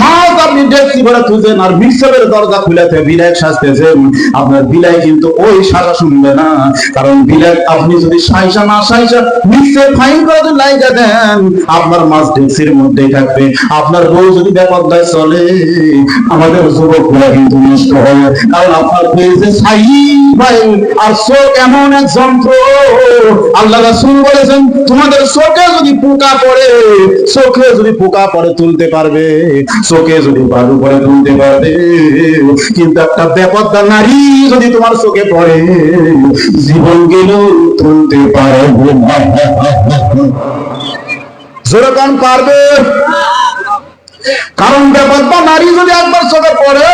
মাছ আপনি ডেকচি ভরে তুলছেন আর মিক্সারের দরজা খুলেছে বিলাই সাজতেছেন, আপনার বিলাই কিন্তু ওই সাজা শুনবে না। কারণ বিলাই আপনি যদি সাইসা না সাইসা মিক্সে ফাইন করে যদি লাইগা দেন, আপনার মাছ ডেকচির মধ্যেই থাকবে। আপনার বউ যদি বেপরদায় চলে, আমাদের যুবকগুলা কিন্তু নষ্ট হবে। কারণ আপনার পেয়েছে সাই ভাই আর চোখ এমন এক যন্ত্র, আল্লাহ রাসূল বলেছেন তোমাদের চোখে যদি পোকা পড়ে, চোখে যদি পোকা পড়ে তুলতে পারবে, চোখে যদি বালু পড়ে তুলতে পারবে, কিন্তু একটা বেপরদা নারী যদি তোমার চোখে পড়ে, জীবন গেলেও তুলতে পারবে না। যেরকম পারবে, কারণ বেপরদা নারী যদি একবার চোখে পড়ে,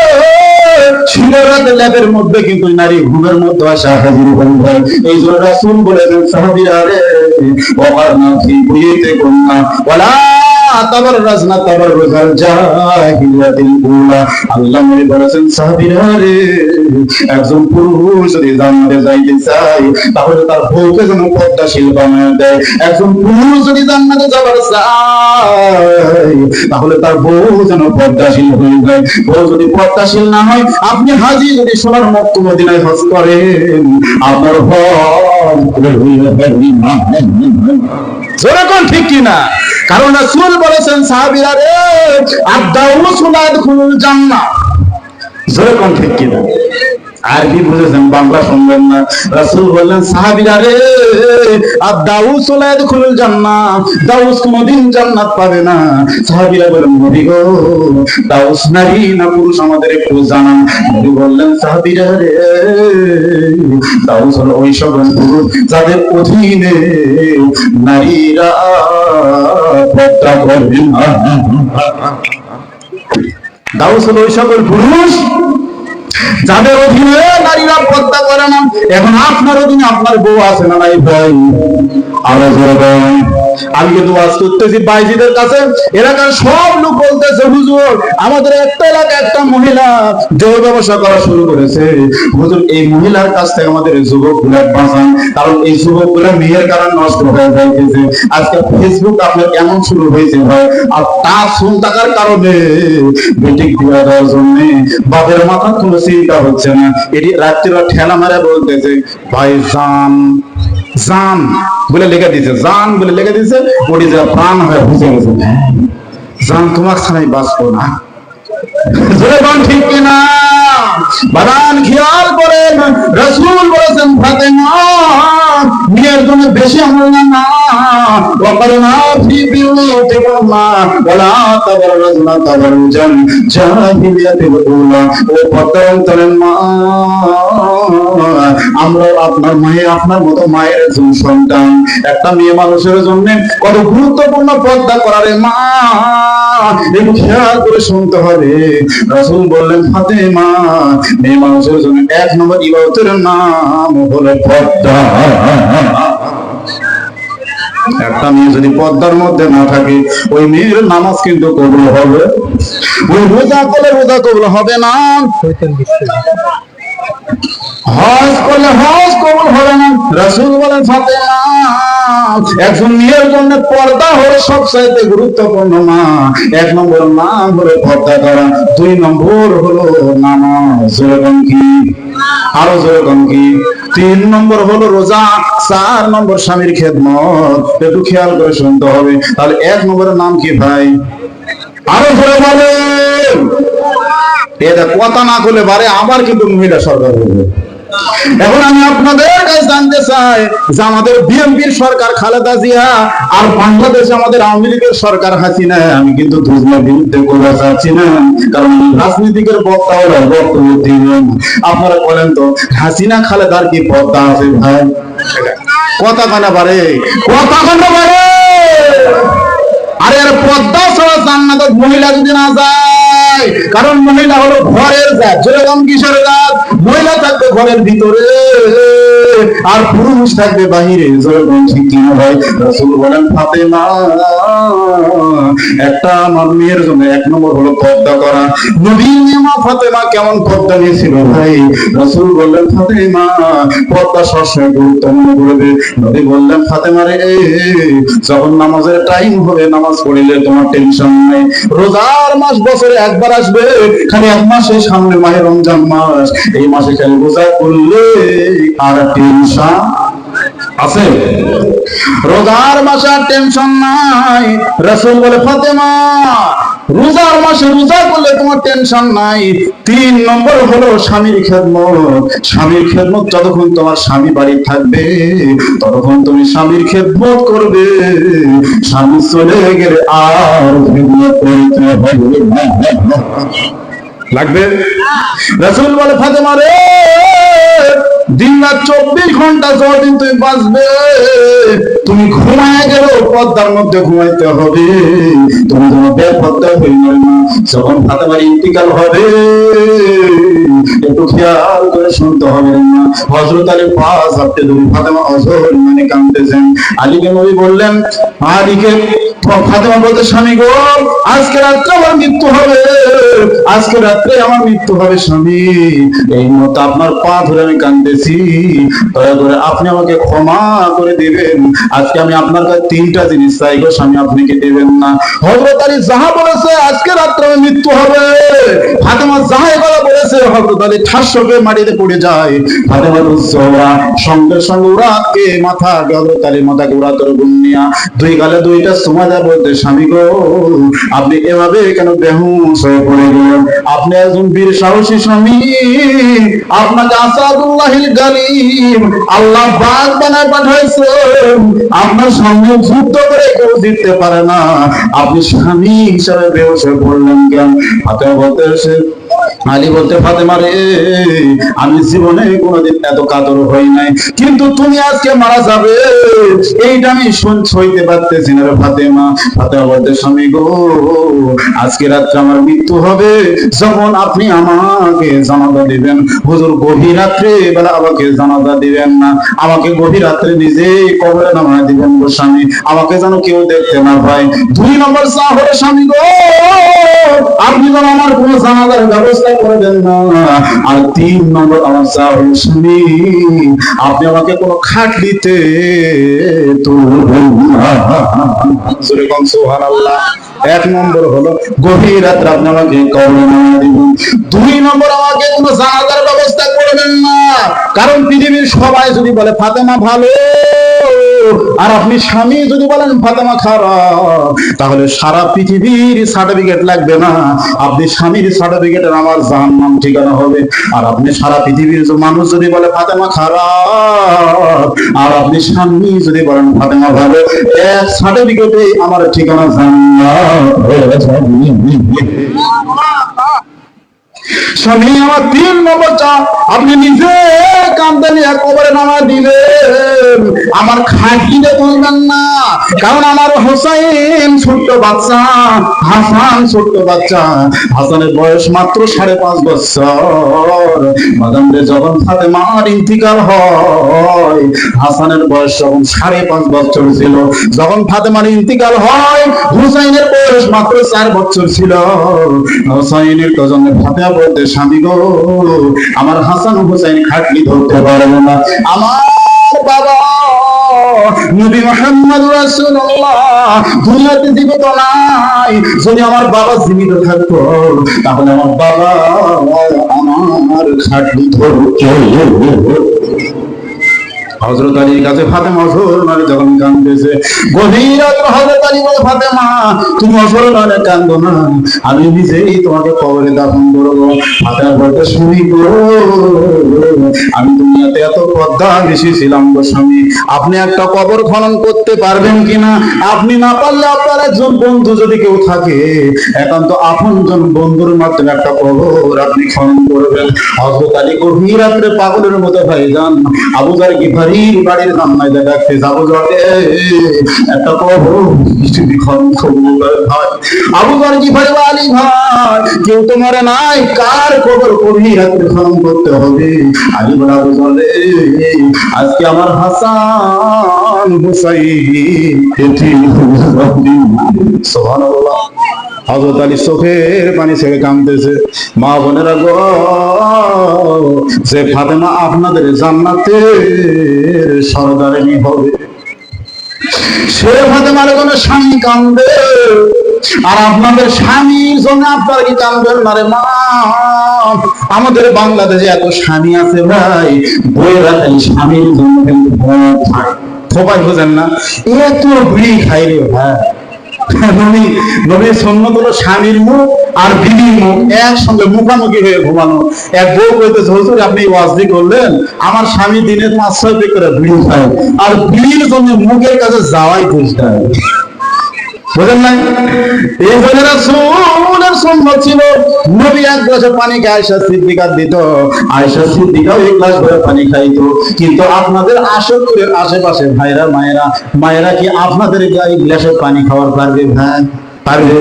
শিলরাতে ল্যাবের মধ্যে কিন্তু নারী ঘুমের মধ্যে আসা হাজির হয়ে যায়। এই জন্য রাসূল বলেছেন সাহাবীরা রে, ওয়ার না ফি বুইতে কুন্না ওয়ালা তাবাররাজনা তাবাররুজাল জাহিলিয়াতিল উলা। আল্লাহ নবী বলেছেন সাহাবীরা রে, একজন পুরুষ যদি জান্নাতে যাইতে চায় তাহলে তার বউকে যেন পর্দাশীল বানায় দেয়। একজন পুরুষ যদি জান্নাতে যাবার চায় তাহলে তার বউ যেন পর্দাশীল হয়ে যায়। বউ যদি পর্দাশীল না হয়, আপনি হাজী যদি সোনার মক্কা মদিনায় হজ করেন, আপনার হজ হয়ে না। যেরকম ঠিক কিনা? কারণ রাসূল বলেছেন সাহাবীরা রে, আদ-দাউস লা ইয়াদখুলুল জান্নাহ। যেরকম ঠিক কিনা? আরবি বুঝেছেন, বাংলা শুনবেন না। রাসূল বললেন সাহাবীরা রে, আদ-দাউস লা ইয়াদখুলুল জান্নাহ, দাউস কোনদিন জান্নাত পাবে না। সাহাবীরা বলেন নবী গো, দাউস নারী না পুরুষ আমাদের একটু জানান। নবী বললেন সাহাবীরা রে, দাউস হলো ওই সকল পুরুষ যাদের অধীনে নারীরা পর্দা করে না। দাউস হলো ওই সকল পুরুষ যাদের অধীনে নারীরা পর্দা করে না। এখন আপনার অধীনে আপনার বউ আছে না নাই ভাই? আরো জোরে আমি কিন্তু ওয়াজ করতেছি বাইজিদের কাছে, এলাকার সব লোক বলতেছে হুজুর আমাদের একটা এলাকা একটা মহিলা দেহ ব্যবসা করা শুরু করেছে, হুজুর এই মহিলার কাছ থেকে আমাদের যুবকগুলা বাঁচান, কারণ এই যুবকগুলা মেয়ের কারণে নষ্ট হয়ে যাইতেছে। আজকে ফেসবুক আপনার কেমন শুরু হয়েছে ভাই, আর তার ফোন টাকার কারণে বেটিক দিয়ে দেওয়ার জন্য বাপের মাথা কোনো চিন্তা হচ্ছে না। এটি রাত্রিরা ঠেলা মারা বলতেছে ভাই জান জান বলে লেগে দিয়েছে, জান বলে লেগে দিয়েছে, ওটি যা প্রাণ হয়ে বুঝে গেছে, জান তোমার ছাড়াই বাঁচবো না। ঠিক কিনা? বাদান খেয়াল করেন, রাসূল বলেছেন ফাতেমা বিয়ের জন্য বেশি আমল না, ওয়াকারনা ফি বিউতিকুমা ওয়ালা তাবাররাজনা তাবাররুজাল জাহিলিয়াতিল উলা। ও পর্দান্তরের মা, আমরা আপনার মায়ের, আপনার মতো মায়ের একজন সন্তান। একটা মেয়ে মানুষের জন্য কত গুরুত্বপূর্ণ পর্দা করার মা, একটু খেয়াল করে শুনতে হবে। রাসূল বললেন ফাতেমা মেয়ে মানুষের জন্য এক নম্বর ইবাদতের নাম হলো পর্দা। একটা মেয়ে যদি পর্দার মধ্যে না থাকে, ওই মেয়ের নামাজ কিন্তু কবুল হবে, ওই রোজা করলে রোজা কবুল হবে না, হজ করলে হজ কবুল হবে না। রাসূল বলেন ফাতেমা একজন মেয়ের জন্য পর্দা হলো সবচাইতে গুরুত্বপূর্ণ মা। এক নম্বর নাম হলো পর্দা করা, দুই নম্বর হলো নামাজ, যেরকম কি আরো যেরকম কি, তিন নম্বর হলো রোজা, চার নম্বর স্বামীর খেদমত। একটু খেয়াল করে শুনতে হবে। তাহলে এক নম্বরের নাম কি ভাই? আরো ধরে বলেন। এটা কথা না করলে বারে আবার কিন্তু মহিলা সরকার হবে। এখন আমি আপনাদের কাছে জানতে চাই যে আমাদের বিএনপির সরকার খালেদা জিয়া আর বাংলাদেশে আমাদের আওয়ামী লীগের সরকার হাসিনা, আমি কিন্তু দুজনের বিরুদ্ধে করতে চাচ্ছি না, কারণ রাজনীতিকের বক্তা হলো বক্তব্য দিবেন। আপনারা বলেন তো হাসিনা খালেদার কি পর্দা আছে ভাই? কথা কানা পারে, কথা কানা পারে। আরে আর পর্দা ছাড়া জান্নাতে মহিলা যদি না যায়, কারণ মহিলা হলো ঘরের জাত, যেরকম কিসের জাত? মহিলা থাকবে ঘরের ভিতরে, আর পুরুষ থাকবে বাহিরে। ঠিক কিনা ভাই? রাসূল বলেন ফাতেমা একটা আমার মেয়ের জন্য এক নম্বর হলো পর্দা করা। নবীর মা ফাতেমা কেমন পর্দা নিয়েছিল ভাই? রাসূল বললেন ফাতেমা পর্দা সবসময় গুরুত্ব মনে করবে। নবী বললেন ফাতেমা রে, যখন নামাজের টাইম হবে নামাজ পড়িলে তোমার টেনশন নাই। রোজার মাস বছরে একবার আসবে, খালি এক মাসের সামনে মাহে রমজান মাস, এই মাসে খালি রোজা করলে আর টেনশন আছে। রোজার মাসে আর টেনশন নাই। রাসূল বলে ফাতেমা রোজার মাসে রোজা করলে তোমার টেনশন নাই। 3 নম্বর হলো স্বামীর খেদমত। স্বামীর খেদমত যতক্ষণ তোমার স্বামী বাড়ি থাকবে ততক্ষণ তুমি স্বামীর খেদমত করবে। স্বামী চলে গেলে আর খেদমত করতে হবে লাগবে। রাসূল বলে ফাতেমা রে, দিন রাত 24 ঘন্টা যতদিন তুমি বাঁচবে, তুমি ঘুমায় গেলেও পর্দার মধ্যে ঘুমাইতে হবে। তুমি যেন বেপর্দা হইবে না। যখন ফাতেমার ইন্তিকাল হবে একটু খেয়াল করে শুনতে হবে না। হযরত আলী পাঁচ হাতে ধরে ফাতেমা অঝর মানে কাঁদতেছেন। আলীকে নবী বললেন, আলীকে ফাতেমা বলতে, স্বামী গো আজকে রাত্রে আমার মৃত্যু হবে, আজকে রাত্রে আমার মৃত্যু হবে স্বামী। এই মতো আপনার পা ধরে আমি কাঁদতেছি, দয়া করে আপনি আমাকে ক্ষমা করে দিবেন। আজকে আমি আপনার কাছে 3টা জিনিস চাই গো স্বামী, আপনি কি দিবেন না? হযরত আলী যাহা বলেছে আজকে রাত্রে আমার মৃত্যু হবে, ফাতেমা যাহা এগুলো বলেছে হযরত আলী ঠাস করে মাটিতে পড়ে যায়। ফাতেমা রুজওয়া সঙ্গে সঙ্গে উড়াকে মাথা, হযরত আলী মাথাকে উড়াতে গুনিয়া 2 গালে 2টা চুমা দেয়া বলতে, স্বামী গো আপনি এভাবে কেন বেহুশ হয়ে পড়ে গেলেন? আপনি একজন বীর সাহসী স্বামী, আপনাকে আসাদুল্লাহিল গালিব আল্লাহ বাগ বানায় পাঠাইছেন। আপনার সামনে যুদ্ধ করে কেউ জিততে পারে না, আপনি স্বামী হিসাবে বেহুশ হয়ে পড়লেন কেন? ফাতেমা বলতেছে, আলী বলতে, ফাতেমা রে আমি জীবনে কোনোদিন এত কাতর হই নাই, কিন্তু তুমি আজকে মারা যাবে এইটা আমি সইতে পারতেছি না রে ফাতেমা। ফাতেমা বলতে, স্বামী গো আজকে রাত্রে আমার মৃত্যু হবে, যখন আপনি আমাকে জানাজা দিবেন। হুজুর গভীর রাত্রে বেলা আমাকে জানাজা দিবেন না, আমাকে গভীর রাত্রে নিজেই কবরে নামায় দিবেন গো স্বামী, আমাকে যেন কেউ দেখতে না পায়। 2 নম্বর চা হলো, স্বামী গো আপনি যেন আমার কোনো জানাজার ব্যবস্থা করে দেন না। আর 3 নম্বর আমার চা হলো, স্বামী আপনি আমাকে কোনো খাটলিতে তুলবেন না। সুবহানাল্লাহ। 1 নম্বর হলো গভীর রাত্রে আপনি আমাকে কবরে নামিয়ে দিবেন। 2 নম্বর আমাকে কোনো জানাজার ব্যবস্থা করবেন না। কারণ পৃথিবীর সবাই যদি বলে ফাতেমা ভালো, আর আপনি স্বামী যদি বলেন ফাতেমা খারাপ, তাহলে সারা পৃথিবীর সার্টিফিকেট লাগবে না। আপনি স্বামীর সার্টিফিকেটের আমার জাহান্নাম ঠিকানা হবে। আর আপনি সারা পৃথিবীর মানুষ যদি বলে ফাতেমা খারাপ, আর আপনি স্বামী যদি বলেন ফাতেমা ভালো, এক সার্টিফিকেটে আমার ঠিকানা জান্নাত হয়ে যাবে। স্বামী আমার 3 নম্বর চা, আপনি নিজে কাঁদতে নিয়ে কবরে নামা দিলেন, আমার খাটিতে বলবেন না। কারণ আমার হোসাইন ছোট্ট বাচ্চা, হাসান ছোট্ট বাচ্চা, হাসানের বয়স মাত্র 5.5 বছর। মাদামরে যখন ফাতেমার ইন্তিকাল হয়, হাসানের বয়স যখন 5.5 বছর ছিল। যখন ফাতেমার ইন্তিকাল হয়, হুসাইনের বয়স মাত্র 4 বছর ছিল। হুসাইনের কজনে ফাতেমা বলতে, স্বামী গো আমার হাসান হুসাইন খাটলি ধরতে পারবে না। আমার বাবা নবী মুহাম্মদ রাসূলুল্লাহ দুনিয়াতে জীবিত নাই। যদি আমার বাবা জীবিত থাকতো তাহলে আমার বাবা আমার খাটলি ধরতো। হযরত আলীর কাছে ফাতেমা অঝর মানে যখন কাঁদতেছে, গভীর রাতে হযরত আলী বলে, ফাতেমা তুমি অঝর মানে কাঁদো না, আমি নিজেই তোমাকে কবরে দাফন করব। ফাতেমা বলতে, শুনি গো আমি দুনিয়াতে এত পর্দা বেশি ছিলাম গো স্বামী, আপনি একটা কবর খনন করতে পারবেন কিনা? আপনি না পারলে আপনার একজন বন্ধু যদি কেউ থাকে, একান্ত আপনজন বন্ধুর মাধ্যমে একটা কবর আপনি খনন করবেন। হযরত আলী গভীর রাতে পাগলের মতো ভাইজান আবু যার গিফারি গিফারির বাড়ির জান্নাতে ডাকতে যাবো জলে একটা কবর বৃষ্টি ভাই। আবু যর গিফারি আলী ভাই, কেউ তো মরে নাই, কার কবর কবি রাত্রে খনন করতে হবে? আলী বলে আবু জলে, আজকে আমার হাসান হুসাইন সুবহানাল্লাহ। হযরত আলী চোখের পানি ছেড়ে কাঁদতেছে। মা বোনেরা গো, যে ফাতেমা আপনাদের জান্নাতের সরদারিনী হবে, সে ফাতেমার কোনো স্বামী কাঁদবে, আর আপনাদের স্বামীর জন্য আপনারা কি কাঁদবেন না রে মা? আমাদের বাংলাদেশে এত স্বামী আছে ভাই, বইয়েরা খালি স্বামীর জন্য খোপায় বোঝেন না, এত বিড়ি খাই রে ভাই। নবীর সুন্নাত হলো স্বামীর মুখ আর বিবির মুখ একসঙ্গে মুখামুখি হয়ে ঘুমানো। এক বউ কইতেছে, হুজুর আপনি ওয়াজি করলেন, আমার স্বামী দিনে 5-6 পেক করে বিড়ি খায়, আর বিড়ির জন্য মুখের কাছে যাওয়াই চেষ্টা। বুঝেন নাই? এই জন্য রাসূলের সুন্নাত ছিল, নবী এক গ্লাসে পানি কে আয়েশা সিদ্দিকা দিত, আয়েশা সিদ্দিকাও এক গ্লাস ভরে পানি খাইতো। কিন্তু আপনাদের আশকের আশেপাশে ভাইরা মায়েরা কি আপনাদের এই গ্লাসে পানি খাওয়ার পারবে ভাই? পারবে?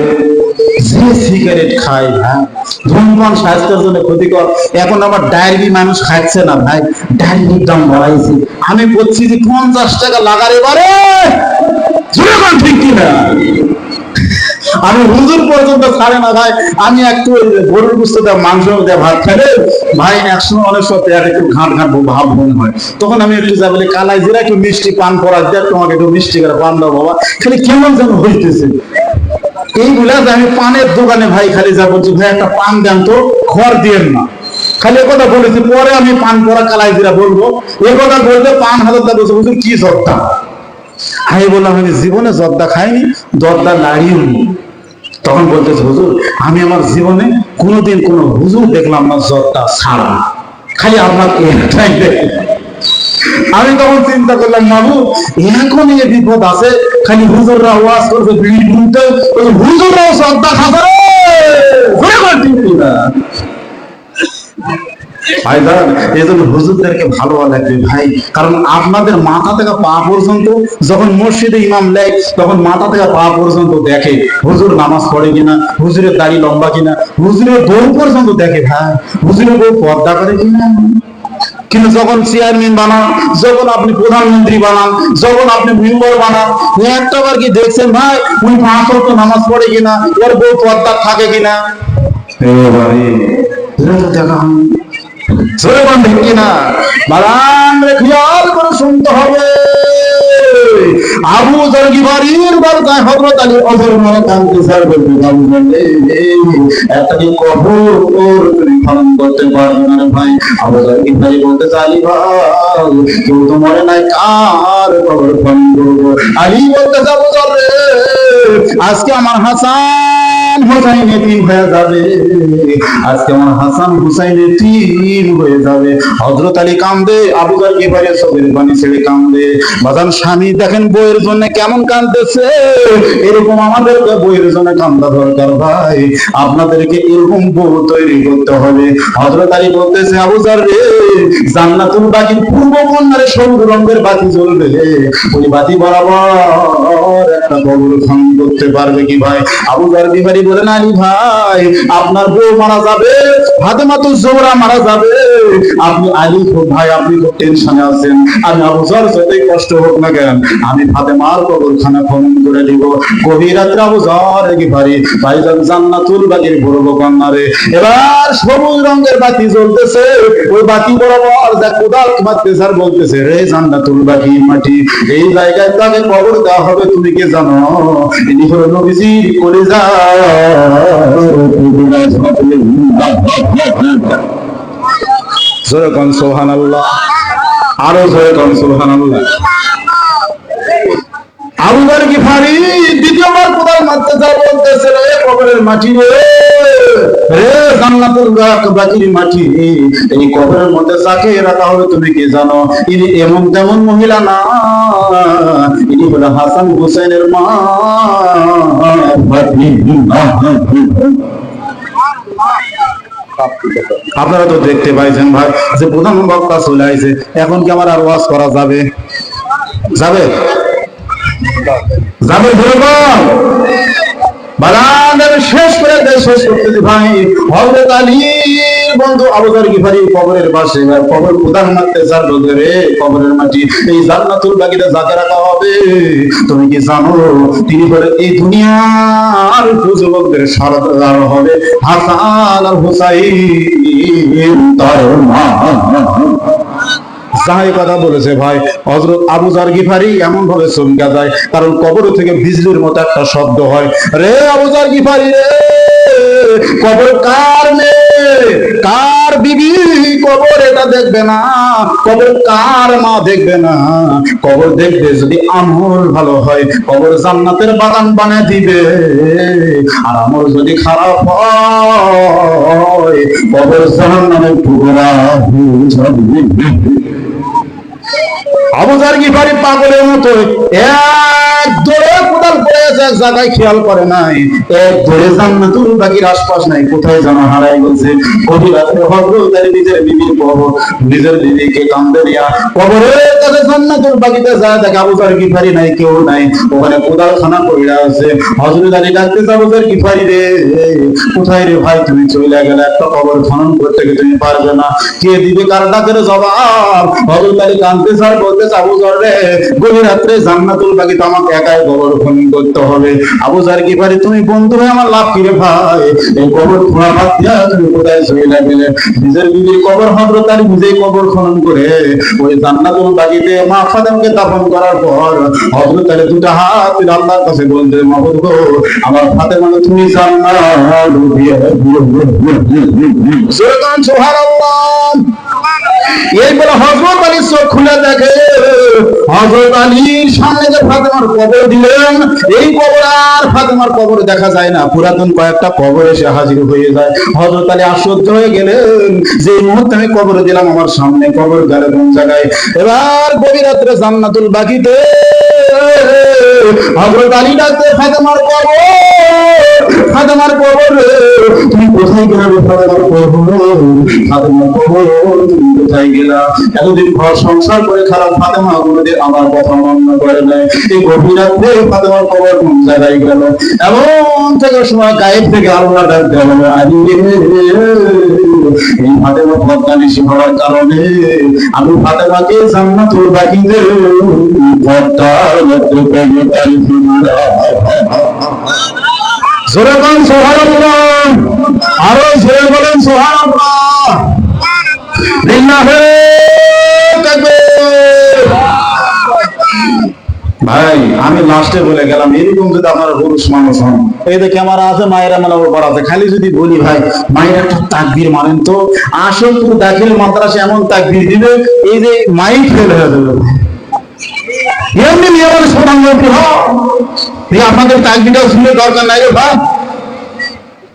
যে সিগারেট খায় ভাই, ধূমপান স্বাস্থ্যের জন্য ক্ষতিকর। এখন আবার ডায়েরি মানুষ খাচ্ছে না ভাই, ডায়েরির দাম বাড়াইছে। আমি বলছি যে 50 টাকা লাগারে বারে, ঠিক কিনা? আমি হুজুর পর্যন্ত ছাড়ে না ভাই। আমি একটু গরুর গোশত দেওয়া মাংস দেওয়া ভাত খাইলে ভাই একসময় অনেক সময় একটু ঘাট ভাব মনে হয়, তখন আমি একটু যা বলি কালাই জিরা একটু মিষ্টি পান করা দেয়, তোমাকে একটু মিষ্টি করে পান দাও বাবা, খালি কেমন যেন হইতেছে। এইগুলা যে আমি পানের দোকানে ভাই খালি যা বলছি, ভাই একটা পান দেন তো, খড় দিয়েন না, খালি কথা বলেছি। পরে আমি পান করা কালাই জিরা বলবো, এই কথা বলতে পান হাজার বলছে, হুজুর কি জর্দা? আমি বললাম আমি জীবনে জর্দা খাইনি, জর্দা নাড়িও নি। তখন বলতেছে, হুজুর আমি আমার জীবনে কোনোদিন কোনো হুজুর দেখলাম না জর্দা ছাড়া, খালি আপনার একটাই দেখি। আমি তখন চিন্তা করলাম, বাবু এখন এই বিপদ আছে, খালি হুজুররা ওয়াজ করবে বিড়ি কিনতে, হুজুররাও জর্দা খাবে। ভাইজান, এই জন্য হুজুরদেরকে ভালো লাগবে ভাই, কারণ আপনাদের মাথা থেকে পা পর্যন্ত যখন মসজিদে ইমাম লেয়, তখন মাথা থেকে পা পর্যন্ত দেখে হুজুর নামাজ পড়ে কিনা, হুজুরের দাড়ি লম্বা কিনা, হুজুরের বউ পর্যন্ত দেখে ভাই, হুজুরের বউ পর্দা করে কিনা। কিন্তু যখন চেয়ারম্যান বানান, যখন আপনি প্রধানমন্ত্রী বানান, যখন আপনি মেম্বার বানান, একটা বার কি দেখছেন ভাই উনি 5 ওয়াক্ত নামাজ পড়ে কিনা, ওর বউ পর্দা থাকে কিনা? দেখা কিনা বাগান খেয়াল করে শুনতে হবে। আবু যর গিফারির বারকায় হযরত আলী অজর মনে কাঁদতে স্যার বলতে একটা কি কবর তুমি খনন করতে পারবে না ভাই? আবু যর গিফারি বলতে আলী ভাই, কেউ তো মরে নাই, কার কবর খনন করবো? আলী বলতে আবু যর রে, আজকে আমার হাসান হুসাইন এতিম হয়ে যাবে, আজকে আমার হাসান হুসাইন এতিম হয়ে যাবে। হযরত আলী কাঁদে, আবু যর গিফারি চোখের পানি ছেড়ে কাঁদে। বাজান স্বামী দেখেন বইয়ের জন্য কেমন কাঁদতেছে, এরকম আমাদেরকে বইয়ের জন্য কান্দা দরকার ভাই। আপনাদেরকে এরকম বউ তৈরি করতে হবে। হযরত আলী বলতেছে, আবু যর রে, জান্নাতুল বাকির পূর্ব কোণারে সবুজ রঙের বাতি জ্বলবে, ওই বাতি বরাবর একটা কবর খনন করতে পারবে কি ভাই? আবু যর গিফারি বলেন, আলী ভাই আপনার বউ মারা যাবে, ফাতেমাতুজ জোহরা মারা যাবে, আপনি আলী ভাই আপনি খুব টেনশনে আছেন। আমি আবু যর যতই কষ্ট হোক না কেন, আমি ফাতেমার কবরখানা খনন করে দিব। গভীর রাত্রে আবু যর গিফারি ভাইজান জান্নাতুল বাকির পূর্ব কোণারে এবার সবুজ রঙের বাতি জ্বলতেছে, ওই বাতি বরাবর যা কোদাল মারতেছে আর বলতেছে, রে জান্নাতুল বাকি মাটি, এই জায়গায় তাকে কবর দেওয়া হবে, তুমি কি জানো? ইনি হলো নবীজির কলিজা। জোরে কোন সুবহানাল্লাহ, আরো জোরে কোন সুবহানাল্লাহ। আবু যর গিফারি দ্বিতীয়বার কোদাল মারতে যা বলতেছে, রে কবরের মাটি রে, রে জান্নাতুল বাকির মাটি, এই কবরের মধ্যে যাকে রাখা হবে তুমি কি জানো? ইনি এমন তেমন মহিলা না, ইনি হলো হাসান হুসাইনের মা। আপনারা তো দেখতে পাইছেন ভাই যে প্রধান বক্তা চলে আইছে, এখন কি আমার আর ওয়াজ করা যাবে? যাবে যাবে শেষ করে শেষ করতেছি ভাই। হযরত আলীর বন্ধু আবু যর গিফারি কবরের পাশে, কবর প্রধান মারতে যার রে কবরের মাটি, এই জান্নাতুল বাকিতে যাকে রাখা হবে তুমি কি জানো? তিনি বলে এই দুনিয়ার যুবকদের সরদার হবে হাসান আর হুসাইন তার মা। যাই কথা বলেছে ভাই হযরত আবু যর গিফারি এমন ভাবে চমকে যায়, কারণ কবর থেকে বিজলির মতো একটা শব্দ হয়, রে আবু যর গিফারি রে, কবর কার মেয়ে কার বিবি কবর এটা দেখবে না, কবর কার মা দেখবে না, কবর দেখবে যদি আমল ভালো হয় কবর জান্নাতের বাগান বানিয়ে দিবে, আর আমল যদি খারাপ হয় কবর জাহান্নামের টুকরা হয়ে যাবে। আবু যর গিফারি পাগলের মতো এক দৌড়ে কোদাল পড়েছে, এক জায়গায় খেয়াল করে নাই, এক দৌড়ে জান্নাতুল বাকির আশপাশ নাই, কোথায় যেন হারাই গেছে। গভীর রাতে হযরত আলী নিজের বিবির কবর, নিজের বিবিকে কাঁদে দিয়া কবরের কাছে জান্নাতুল বাকিতে যায়, দেখে আবু যর গিফারি নাই, কেউ নাই, ওখানে কোদাল খানা পড়ে আছে। হযরত আলী ডাকতেছে, আবু যর গিফারি রে, কোথায় রে ভাই, তুমি চলে গেলে, একটা কবর খনন করতে কি তুমি পারবে না? কে দিবে কার ডাকের জবাব? হযরত আলী কাঁদতেছে আর বলতেছে, আবু যর রে, গভীর রাত্রে জান্নাতুল বাকিতে আমাকে একাই কবর খনন করতে হবে। আবু যর গিফারি তুমি বন্ধু হয়ে আমার লাভ কি রে ভাই? এই কবর খোঁড়া বাদ দিয়া তুমি কোথায় চলে গেলে? নিজের বিবির কবর হযরত আলী নিজেই কবর খনন করে ওই জান্নাতুল বাকিতে মা ফাতেমাকে দাফন করার পর হযরত আলী দুটো হাত তুলে আল্লাহর কাছে বলতে, মাবুদ গো, আমার ফাতেমাকে তুমি জান্নাত দিয়ে দিও। সুবহানাল্লাহ। এই বলে হযরত আলী চোখ খুলে দেখে হযরত আলীর সামনে যে ফাতেমার কবর দিলেন, এই কবর আর ফাতেমার কবর দেখা যায় না, পুরাতন কয়েকটা কবর এসে হাজির হয়ে যায়। হযরত আলী আশ্চর্য হয়ে গেলেন যে এই মুহূর্তে আমি কবর দিলাম, আমার সামনে কবর গাড়ে কোন জায়গায়? এবার গভীর রাত্রে জান্নাতুল বাকিতে হযরত আলী ডাকতে, ফাতেমার কবর, ফাতেমার কবর, তুমি কোথায় গেলে? ফাতেমার কবর, ফাতেমার কবর, তুমি কোথায় গেলা? এতদিন ঘর সংসার করে খারাপ ফাতেমা কোনোদিন আমার কথা মনে করে নাই, এই গভীর রাত্রে ফাতেমার কবর কোন জায়গায় গেল? এমন থেকে সময় গায়েব থেকে আল্লাহ ডাকতে হবে, আলী রে, এই ফাতেমা বদনামিশি হওয়ার কারণে আমি ফাতেমাকে জান্নাতুল বাকিতে পর্দার মধ্যে পেয়ে জোরে বলেন সুবহানাল্লাহ, আরো জোরে বলেন সুবহানাল্লাহ, লিল্লাহি তাকবীর। ভাই আমি লাস্টে বলে গেলাম, এরকম যদি আপনারা পুরুষ মানুষ হন, এই দেখে আমার আছে মায়েরা মানে ওপর আছে, খালি যদি বলি ভাই মায়ের একটা তাকবীর মানেন তো, আসল পুরো দাখিল মাদ্রাসা এমন তাকবীর দিবে এই যে মাইক ফেল হয়ে যাবে। এমনি নিয়ে বলে সোনান আপনাদের তাকবীরটা শুনে দরকার নাই রে ভাই।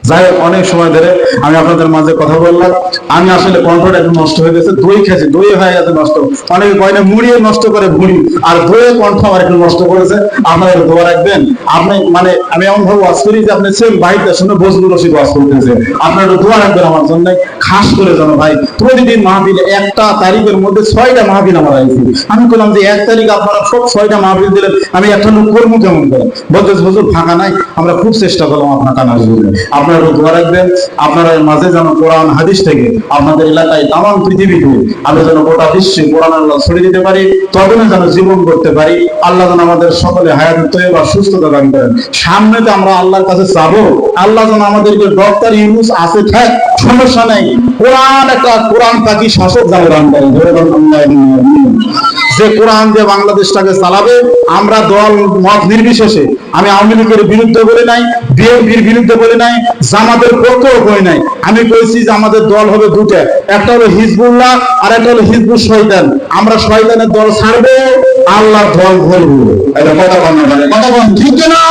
যাই হোক, অনেক সময় ধরে আমি আপনাদের মাঝে কথা বললাম, আমি আসলে কন্ট্রোলটা একটু নষ্ট হয়ে গেছে, দই খেয়েছি, দই হয়ে গেছে নষ্ট, অনেকে কয় না মুড়িয়ে নষ্ট করে ভুড়ি, আর দইয়ে কণ্ঠ আমার একটু নষ্ট করেছে, আপনারা দোয়া রাখবেন। আপনি মানে আমি এমন ভাবে ওয়াজ করি যে আপনি সেম বাড়িতে শুনে বজলুর রশিদ ওয়াজ করতেছে, আপনারা একটু দোয়া রাখবেন আমার জন্য, খাস করে যেন ভাই প্রতিদিন মাহফিল, একটা তারিখের মধ্যে 6টা মাহফিল আমার আইছি, আমি বললাম যে 1 তারিখ আপনারা সব 6টা মাহফিল দিলেন, আমি একটা লোক কর্ম কেমন করে? বলতে হুজুর ফাঁকা নাই, আমরা খুব চেষ্টা করলাম আপনার কানা জুড়ে, আপনারা দোয়া রাখবেন। আপনারা মাঝে যেন কোরআন হাদিস থেকে আপনাদের এলাকায় তামাম পৃথিবীতে আমি যেন গোটা বিশ্বে কোরআন আল্লাহ ছড়িয়ে দিতে পারি, তবে যেন জীবন করতে পারি। আল্লাহ যেন আমাদের সকলে হায়াতুত তয়্যিবা সুস্থতা দান করেন। সামনে তো আমরা আল্লাহর কাছে যাবো, আল্লাহ যেন আমাদেরকে ডক্টর ইউনূস আছে থাক সমস্যা নাই, কোরআন একটা কোরআন পাখি শাসক যেন দান করেন। যে কোরআন দিয়ে বাংলাদেশটাকে চালাবে, আমরা দল মত নির্বিশেষে, আমি আওয়ামী লীগের বিরুদ্ধে বলে নাই, বিএনপির বিরুদ্ধে বলে নাই, জামাতের পক্ষেও বলে নাই, আমি কইছি যে আমাদের দল হবে দুটো, একটা হলো হিজবুল্লাহ আর একটা হলো হিজবুল শয়তান। আমরা শয়তানের দল ছাড়বো, আল্লাহর দল ধরবো। এটা কথা বলেন, কথা বলেন ঠিক না?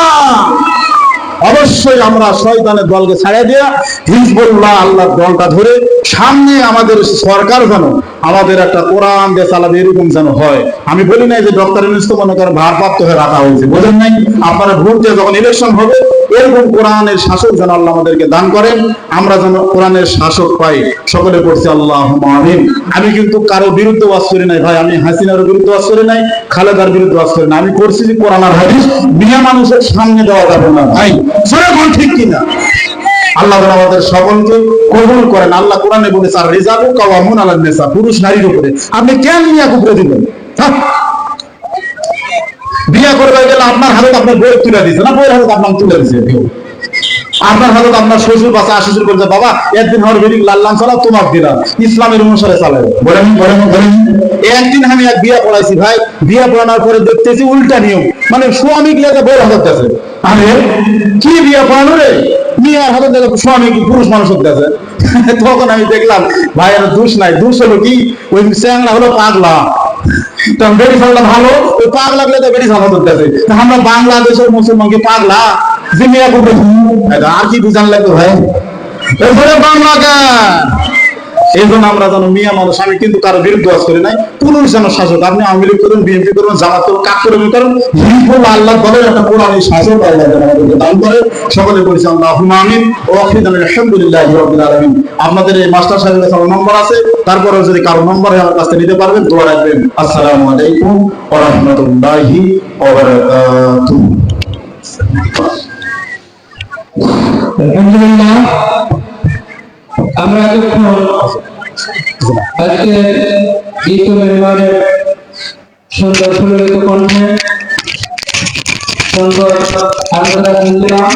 অবশ্যই আমরা শয়তানের দলকে ছাড়িয়ে দিয়ে হিজবুল্লাহ আল্লাহর দলটা ধরে সামনে আমাদের সরকার যেন আমাদের একটা কোরআন দিয়ে চালাবে, এরকম যেন হয়। আমি বলি নাই যে ডক্টর ইউনূস তো মনে করেন ভারপ্রাপ্ত হয়ে রাখা হয়েছে, বোঝেন নাই? আপনারা ভোট দিয়ে যখন ইলেকশন হবে এরকম কোরআনের শাসক যেন আল্লাহ আমাদেরকে দান করেন, আমরা যেন কোরআনের শাসক পাই। সকলে পড়ছি আল্লাহুম্মা আমিন। আমি কিন্তু কারো বিরুদ্ধে ওয়াজ করি নাই ভাই, আমি হাসিনার বিরুদ্ধে ওয়াজ করি নাই, খালেদার বিরুদ্ধে ওয়াজ করি না। আমি করছি যে কোরআন আর হাদিস বিনা মানুষের সামনে দেওয়া যাবে না ভাই, সেরকম ঠিক কিনা? আল্লাহ আমাদের সকলকে কবুল করেন। আল্লাহ কোরআনে বলেছে আর রিজালু কাওয়ামুন আলান নিসা, পুরুষ নারীর উপরে। আপনি কেন মিয়া কুকুরে দিবেন? বিয়া করবে গেলে আপনার হাতে আপনার বই তুলে দিচ্ছে না, বইয়ের হাতে আপনার তুলে দিচ্ছে কেউ। আপনার হাতে আপনার শ্বশুর বাচ্চা শ্বশুর করছে, বাবা একদিন হওয়ার বেরিক লাল্লাম চালাও, তোমার দিলাম, ইসলামের অনুসারে চালাবে। বলেন বলেন বলেন। একদিন আমি এক বিয়া পড়াইছি ভাই, বিয়া পড়ানোর পরে দেখতেছি উল্টা নিয়ম, মানে স্বামী গিয়ে বইয়ের হাতে আছে। আরে কি বিয়া পড়ানো রে, মিয়ার হাতে দেখে স্বামী পুরুষ মানুষ হচ্ছে। তখন আমি দেখলাম ভাই আর দোষ নাই, দোষ হলো কি ওই চ্যাংড়া হলো পাগলা, বেড়ি ছাড়লাম ভালো, ওই পাগ লাগলে তো বেড়ি ছাড়া ধরতেছে। আমরা বাংলাদেশের মুসলমানকে পাগলা যে মেয়া করবে, আর কি বুঝান লাগবে ভাই? এরপরে বাংলাকে এই জন্য আমরা যেন মিয়া মানুষ, আমি কিন্তু কারো বিরুদ্ধে ওয়াজ করি নাই, পুরুষ যেন শাসক। আপনি আওয়ামী লীগ করুন, বিএনপি করুন, জামাত করুন, কাক করুন, কারণ হিজবুল আল্লাহ দলের একটা কোরআনী শাসক আল্লাহ আমাদেরকে দান করে। সকলে বলেছি আল্লাহুম্মা আমিন ও আখিরান আলহামদুলিল্লাহি রাব্বিল আলামিন। আপনাদের এই মাস্টার সাহেবের কাছে আমার নম্বর আছে, তারপরে যদি কারো নম্বর আমার কাছে নিতে পারবেন, দোয়া রাখবেন। আসসালামু আলাইকুম ওয়া রাহমাতুল্লাহি ওয়া বারাকাতুহু। আলহামদুলিল্লাহ, আমরা যখন আজকে গীত মেহমানের সুন্দর ফুললিত কণ্ঠে সুন্দর আলোচনা শুনছিলাম,